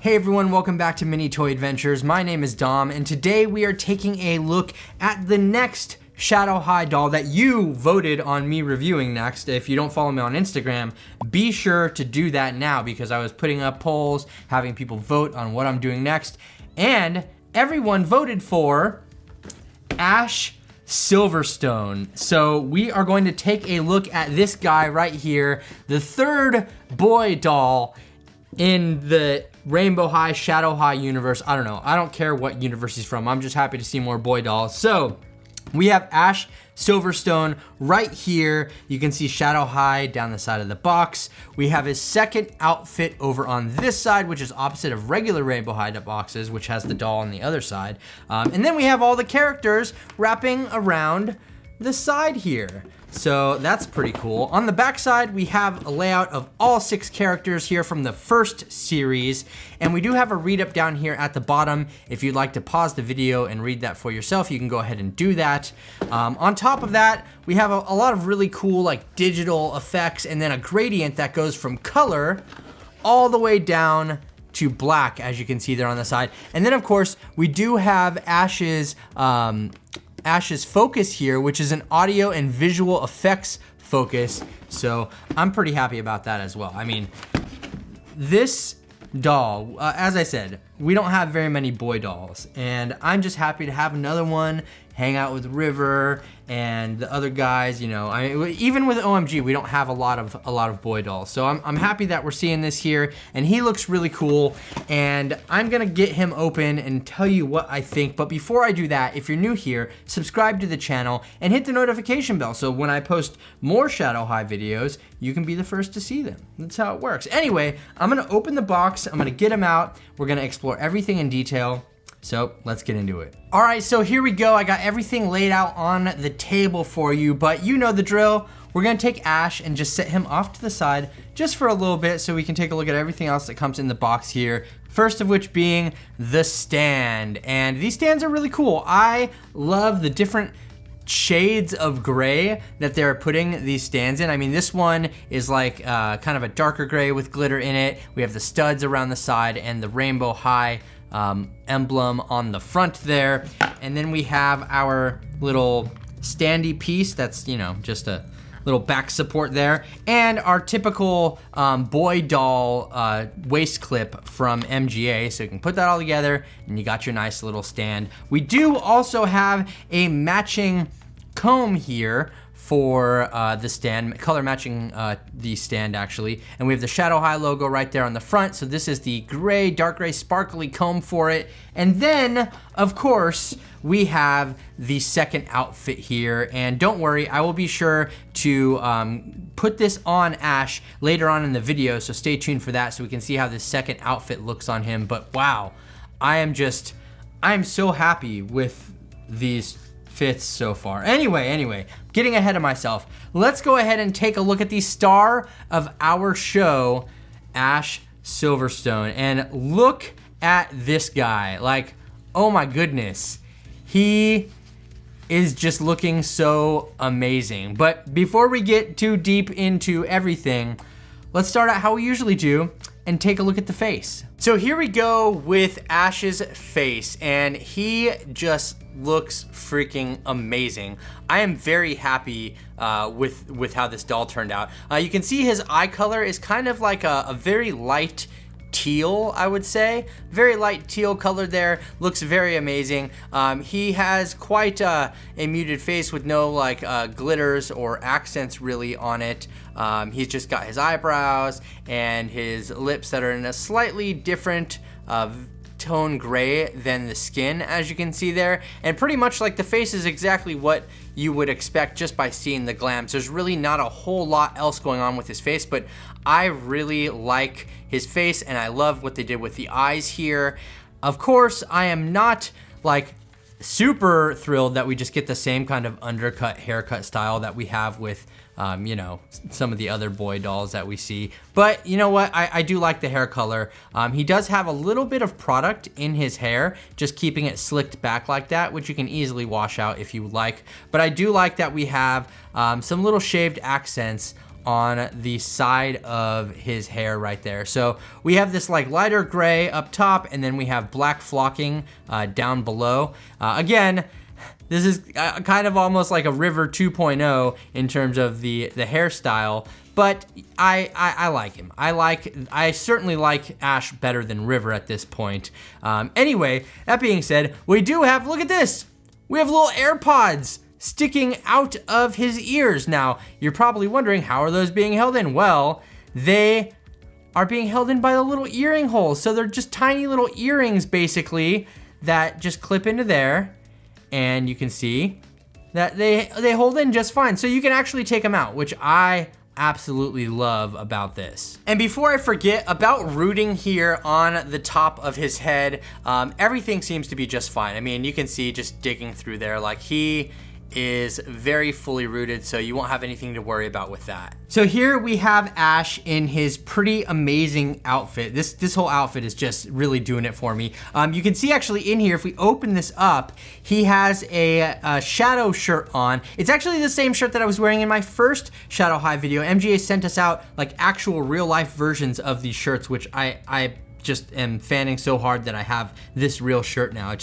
Hey everyone, welcome back to Mini Toy Adventures. My name is Dom, and today we are taking a look at the next Shadow High doll that you voted on me reviewing next. If you don't follow me on Instagram, be sure to do that now because I was putting up polls, having people vote on what I'm doing next, and everyone voted for Ash Silverstone. So we are going to take a look at this guy right here, the third boy doll in the Rainbow High, Shadow High universe. I don't know. I don't care what universe he's from. I'm just happy to see more boy dolls. So we have Ash Silverstone right here. You can see Shadow High down the side of the box. We have his second outfit over on this side, which is opposite of regular Rainbow High boxes, which has the doll on the other side. And then we have all the characters wrapping around the side here. So that's pretty cool. On the back side, we have a layout of all 6 characters here from the first series. And we do have a read up down here at the bottom. If you'd like to pause the video and read that for yourself, you can go ahead and do that. On top of that, we have a lot of really cool like digital effects and then a gradient that goes from color all the way down to black, as you can see there on the side. And then of course, we do have Ash's focus here, which is an audio and visual effects focus. So I'm pretty happy about that as well. I mean, this doll, as I said, we don't have very many boy dolls, and I'm just happy to have another one, hang out with River and the other guys. You know, even with OMG, we don't have a lot of boy dolls. So I'm happy that we're seeing this here, and he looks really cool. And I'm gonna get him open and tell you what I think. But before I do that, if you're new here, subscribe to the channel and hit the notification bell so when I post more Shadow High videos, you can be the first to see them. That's how it works. Anyway, I'm gonna open the box. I'm gonna get him out. We're gonna explore everything in detail. So let's get into it. All right, so here we go. I got everything laid out on the table for you, but you know the drill. We're gonna take Ash and just set him off to the side just for a little bit so we can take a look at everything else that comes in the box here. First of which being the stand. And these stands are really cool. I love the different shades of gray that they're putting these stands in. I mean, this one is like kind of a darker gray with glitter in it. We have the studs around the side and the Rainbow High emblem on the front there. And then we have our little standy piece that's, you know, just a little back support there. And our typical boy doll waist clip from MGA. So you can put that all together and you got your nice little stand. We do also have a matching comb here for the stand, color matching the stand actually. And we have the Shadow High logo right there on the front. So this is the gray, dark gray, sparkly comb for it. And then, of course, we have the second outfit here. And don't worry, I will be sure to put this on Ash later on in the video. So stay tuned for that so we can see how this second outfit looks on him. But wow, I'm so happy with these fits so far. Anyway, getting ahead of myself. Let's go ahead and take a look at the star of our show, Ash Silverstone. And look at this guy. Like, oh my goodness. He is just looking so amazing. But before we get too deep into everything, let's start out how we usually do and take a look at the face. So here we go with Ash's face, and he just looks freaking amazing. I am very happy with how this doll turned out. You can see his eye color is kind of like a very light teal, I would say. Very light teal color there, looks very amazing. He has quite a muted face with no like glitters or accents really on it. He's just got his eyebrows and his lips that are in a slightly different tone gray than the skin, as you can see there. And pretty much like the face is exactly what you would expect just by seeing the glams. There's really not a whole lot else going on with his face, but I really like his face and I love what they did with the eyes here. Of course, I am not like super thrilled that we just get the same kind of undercut haircut style that we have with you know, some of the other boy dolls that we see. But you know what, I do like the hair color. He does have a little bit of product in his hair, just keeping it slicked back like that, which you can easily wash out if you would like. But I do like that we have some little shaved accents on the side of his hair right there. So we have this like lighter gray up top, and then we have black flocking down below. Again, this is kind of almost like a River 2.0 in terms of the hairstyle, but I like him. I certainly like Ash better than River at this point. Anyway, that being said, we do have, look at this, we have little AirPods sticking out of his ears. Now, you're probably wondering, how are those being held in? Well, they are being held in by the little earring holes. So they're just tiny little earrings, basically, that just clip into there. And you can see that they hold in just fine. So you can actually take them out, which I absolutely love about this. And before I forget about rooting here on the top of his head, everything seems to be just fine. I mean, you can see just digging through there, like he is very fully rooted, so you won't have anything to worry about with that. So here we have Ash in his pretty amazing outfit. This whole outfit is just really doing it for me. You can see actually in here, if we open this up, he has a Shadow shirt on. It's actually the same shirt that I was wearing in my first Shadow High video. MGA sent us out like actual real life versions of these shirts, which I just am fanning so hard that I have this real shirt now.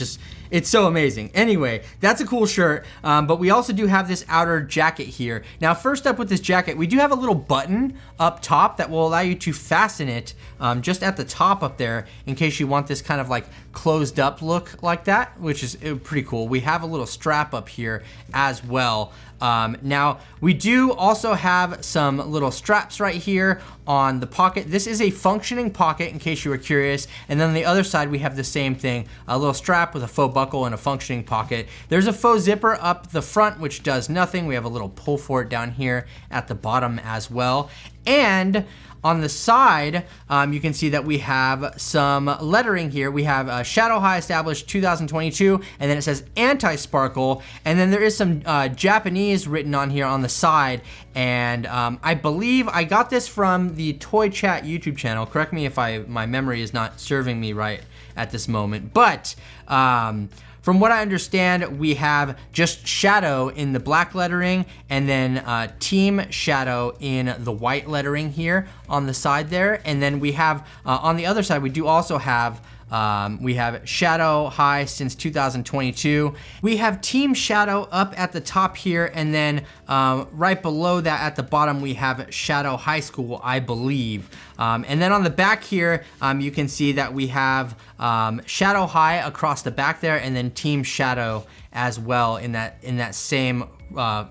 It's so amazing. Anyway, that's a cool shirt, but we also do have this outer jacket here. Now, first up with this jacket, we do have a little button up top that will allow you to fasten it just at the top up there in case you want this kind of like closed up look like that, which is pretty cool. We have a little strap up here as well. Now, we do also have some little straps right here on the pocket. This is a functioning pocket in case you were curious. And then on the other side, we have the same thing, a little strap with a faux buckle and a functioning pocket. There's a faux zipper up the front, which does nothing. We have a little pull for it down here at the bottom as well. And on the side, you can see that we have some lettering here. We have Shadow High established 2022, and then it says anti-sparkle, and then there is some Japanese written on here on the side, and I believe I got this from the Toy Chat YouTube channel. Correct me if my memory is not serving me right at this moment, but from what I understand, we have just Shadow in the black lettering, and then Team Shadow in the white lettering here on the side there. And then we have, on the other side, we do also have we have Shadow High since 2022. We have Team Shadow up at the top here, and then right below that at the bottom we have Shadow High School, I believe. And then on the back here, you can see that we have Shadow High across the back there, and then Team Shadow as well in that same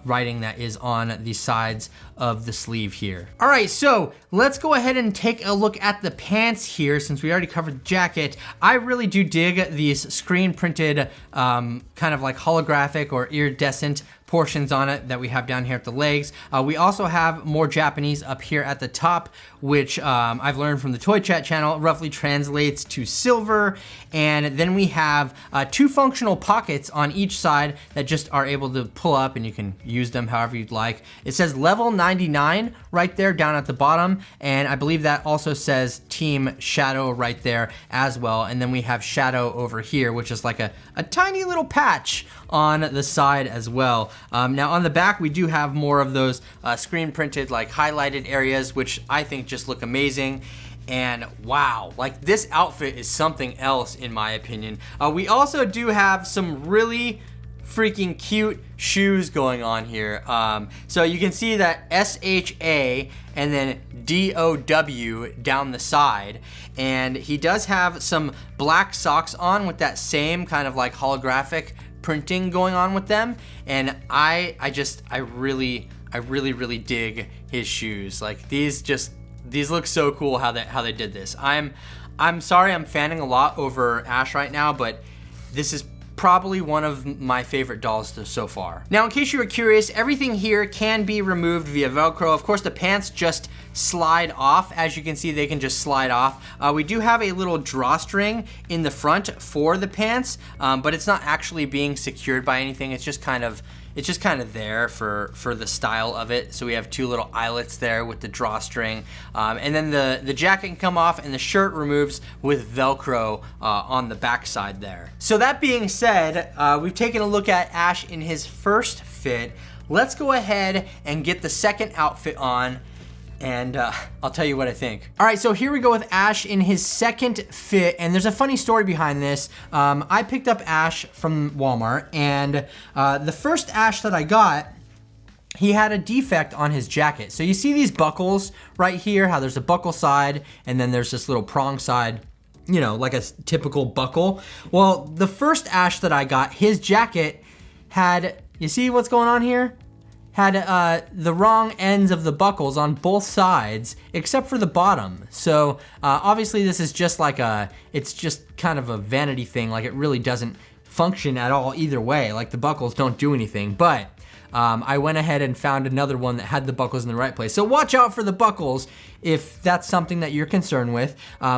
writing that is on the sides of the sleeve here. All right, so let's go ahead and take a look at the pants here since we already covered the jacket. I really do dig these screen printed kind of like holographic or iridescent portions on it that we have down here at the legs. We also have more Japanese up here at the top, which I've learned from the Toy Chat channel roughly translates to silver. And then we have two functional pockets on each side that just are able to pull up, and you can use them however you'd like. It says level 99 right there down at the bottom, and I believe that also says Team Shadow right there as well. And then we have Shadow over here, which is like a tiny little patch on the side as well. Now on the back, we do have more of those screen printed like highlighted areas, which I think just look amazing. And wow, like this outfit is something else in my opinion. We also do have some really freaking cute shoes going on here. So you can see that SHA and then DOW down the side. And he does have some black socks on with that same kind of like holographic printing going on with them. And I really dig his shoes. Like these look so cool how they did this. I'm sorry I'm fanning a lot over Ash right now, but this is probably one of my favorite dolls so far. Now, in case you were curious, everything here can be removed via Velcro. Of course, the pants just slide off. As you can see, they can just slide off. We do have a little drawstring in the front for the pants, but it's not actually being secured by anything. It's just kind of there for the style of it. So we have two little eyelets there with the drawstring. And then the jacket can come off and the shirt removes with Velcro on the back side there. So that being said, we've taken a look at Ash in his first fit. Let's go ahead and get the second outfit on and I'll tell you what I think. All right, so here we go with Ash in his second fit, and there's a funny story behind this. I picked up Ash from Walmart, and the first Ash that I got, he had a defect on his jacket. So you see these buckles right here, how there's a buckle side, and then there's this little prong side, you know, like a typical buckle. Well, the first Ash that I got, his jacket had, you see what's going on here? Had the wrong ends of the buckles on both sides, except for the bottom. So obviously this is just like it's just kind of a vanity thing. Like it really doesn't function at all either way. Like the buckles don't do anything, but I went ahead and found another one that had the buckles in the right place. So watch out for the buckles if that's something that you're concerned with.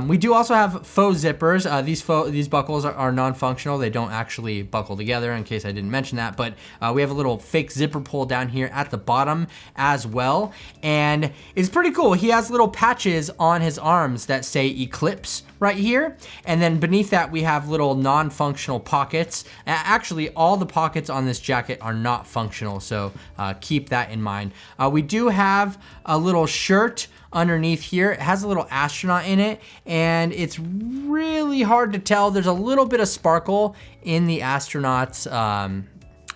We do also have faux zippers. These buckles are non-functional. They don't actually buckle together, in case I didn't mention that, but we have a little fake zipper pull down here at the bottom as well, and it's pretty cool. He has little patches on his arms that say Eclipse right here, and then beneath that we have little non-functional pockets. Actually, all the pockets on this jacket are not functional, so keep that in mind. We do have a little shirt underneath here. It has a little astronaut in it, and it's really hard to tell. There's a little bit of sparkle in the astronaut's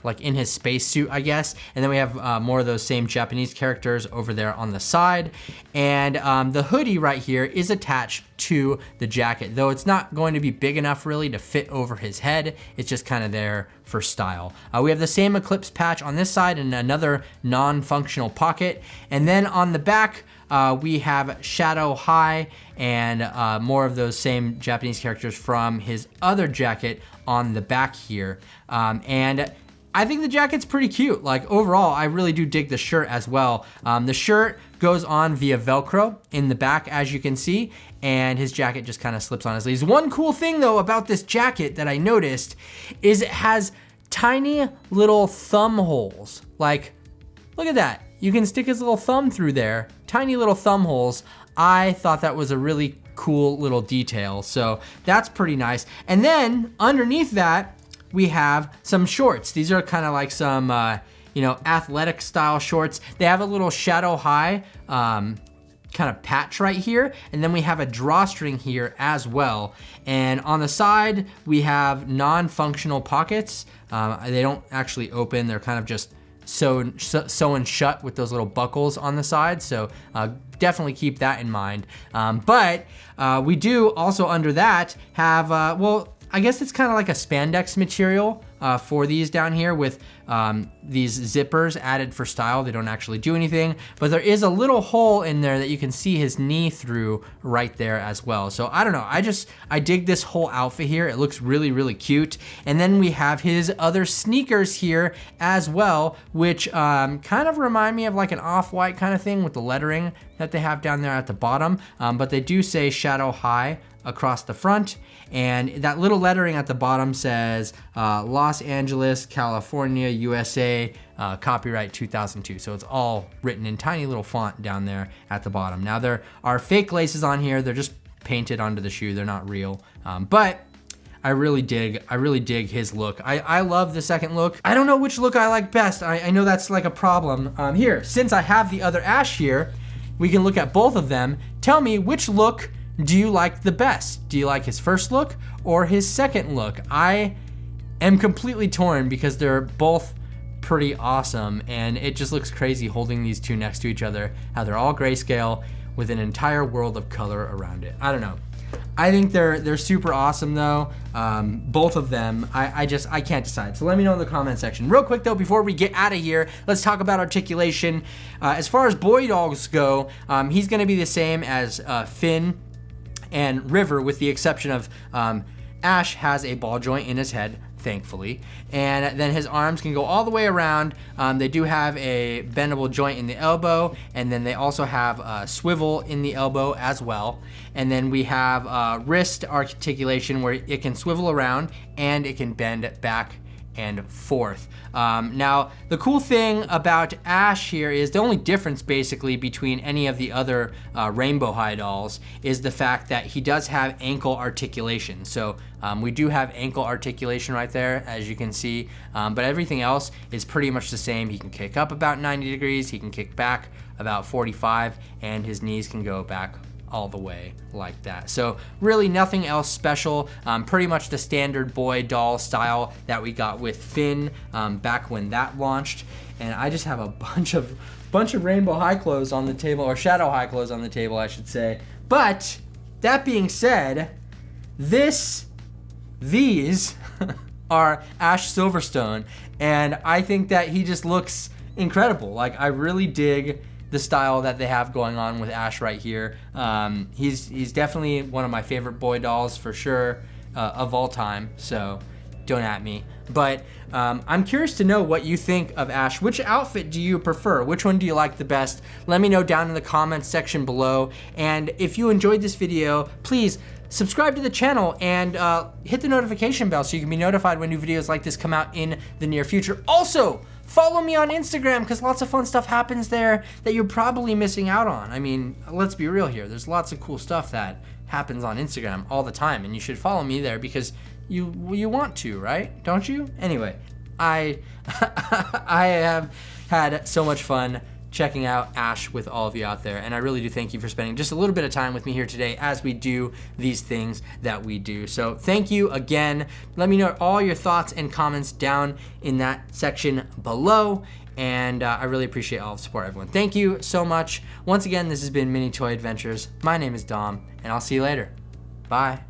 like in his spacesuit, I guess. And then we have more of those same Japanese characters over there on the side. And the hoodie right here is attached to the jacket, though it's not going to be big enough really to fit over his head. It's just kind of there for style. We have the same Eclipse patch on this side and another non-functional pocket. And then on the back, we have Shadow High and more of those same Japanese characters from his other jacket on the back here. And I think the jacket's pretty cute. Like overall, I really do dig the shirt as well. The shirt goes on via Velcro in the back, as you can see, and his jacket just kind of slips on his sleeves. One cool thing though about this jacket that I noticed is it has tiny little thumb holes. Like, look at that. You can stick his little thumb through there, tiny little thumb holes. I thought that was a really cool little detail, so that's pretty nice. And then underneath that, we have some shorts. These are kind of like some, you know, athletic style shorts. They have a little Shadow High kind of patch right here, and then we have a drawstring here as well. And on the side, we have non-functional pockets. They don't actually open. They're kind of just sewn shut with those little buckles on the side. So definitely keep that in mind. But we do also under that have, well, I guess it's kind of like a spandex material for these down here with these zippers added for style. They don't actually do anything, but there is a little hole in there that you can see his knee through right there as well. So I don't know, I dig this whole outfit here. It looks really, really cute. And then we have his other sneakers here as well, which kind of remind me of like an off-white kind of thing with the lettering that they have down there at the bottom. But they do say Shadow High across the front, and that little lettering at the bottom says Los Angeles, California, USA, copyright 2002. So it's all written in tiny little font down there at the bottom. Now there are fake laces on here. They're just painted onto the shoe. They're not real, but I really dig his look. I love the second look. I don't know which look I like best. I know that's like a problem. Here, since I have the other Ash here, we can look at both of them. Tell me, which look do you like the best? Do you like his first look or his second look? I am completely torn because they're both pretty awesome, and it just looks crazy holding these two next to each other, how they're all grayscale with an entire world of color around it. I don't know. I think they're super awesome though. Both of them. I can't decide. So let me know in the comment section. Real quick though, before we get out of here, let's talk about Articulation. As far as boy dogs go, he's gonna be the same as Finn and River, with the exception of Ash has a ball joint in his head, thankfully, and then his arms can go all the way around. They do have a bendable joint in the elbow, and then they also have a swivel in the elbow as well. And then we have wrist articulation where it can swivel around and it can bend back and 4th. Now, the cool thing about Ash here is the only difference basically between any of the other Rainbow High dolls is the fact that he does have ankle articulation. So we do have ankle articulation right there, as you can see, but everything else is pretty much the same. He can kick up about 90 degrees, he can kick back about 45, and his knees can go back all the way like that. So really nothing else special, pretty much the standard boy doll style that we got with Finn back when that launched. And I just have a bunch of Rainbow High clothes on the table, or Shadow High clothes on the table, I should say. But that being said, these are Ash Silverstone, and I think that he just looks incredible. Like, I really dig the style that they have going on with Ash right here. He's definitely one of my favorite boy dolls for sure of all time, so don't at me. But I'm curious to know what you think of Ash. Which outfit do you prefer? Which one do you like the best? Let me know down in the comments section below. And if you enjoyed this video, please subscribe to the channel and hit the notification bell so you can be notified when new videos like this come out in the near future. Also, follow me on Instagram, because lots of fun stuff happens there that you're probably missing out on. I mean, let's be real here. There's lots of cool stuff that happens on Instagram all the time, and you should follow me there because you want to, right? Don't you? Anyway, I have had so much fun checking out Ash with all of you out there, and I really do thank you for spending just a little bit of time with me here today as we do these things that we do. So thank you again. Let me know all your thoughts and comments down in that section below, and I really appreciate all the support, everyone. Thank you so much. Once again, this has been Mini Toy Adventures. My name is Dom, and I'll see you later. Bye.